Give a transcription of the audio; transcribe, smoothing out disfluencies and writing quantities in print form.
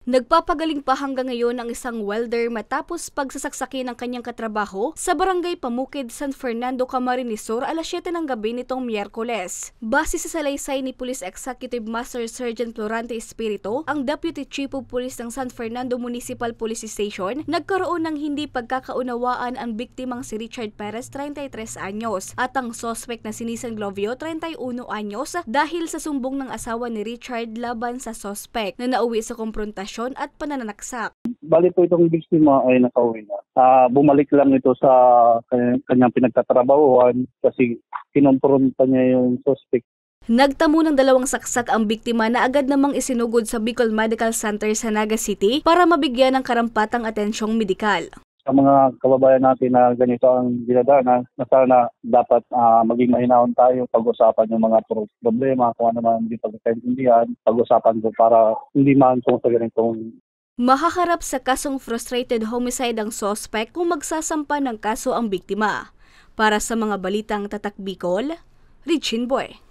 Nagpapagaling pa hanggang ngayon ang isang welder matapos pagsasaksaki ng kanyang katrabaho sa barangay Pamukid, San Fernando, Camarines Sur alas 7 ng gabi nitong Miyerkules. Base sa salaysay ni Police Executive Master Sergeant Florante Espiritu, ang Deputy Chief of Police ng San Fernando Municipal Police Station, nagkaroon ng hindi pagkakaunawaan ang biktimang si Richard Perez, 33 anyos, at ang suspect na si Nissan Glovio, 31 anyos, dahil sa sumbong ng asawa ni Richard laban sa suspect na nauwi sa komprontasyon at pananaksak. Bali po itong biktima ay nakauwi na. Bumalik lang ito sa kanyang pinagtatrabahuan kasi kinompronta niya yung suspect. Nagtamo ng dalawang saksak ang biktima na agad namang isinugod sa Bicol Medical Center sa Naga City para mabigyan ng karampatang atensyong medikal. Sa mga kababayan natin na ganito ang dinadaanan, na sana dapat maging mahinahon tayo, pag-usapan yung mga problema, kung ano man hindi pagkakaintindihan, pag-usapan ko para hindi man sa ganitong. Mahaharap sa kasong frustrated homicide ang suspect kung magsasampa ng kaso ang biktima. Para sa mga balitang Tatak Bicol, Richin Boy.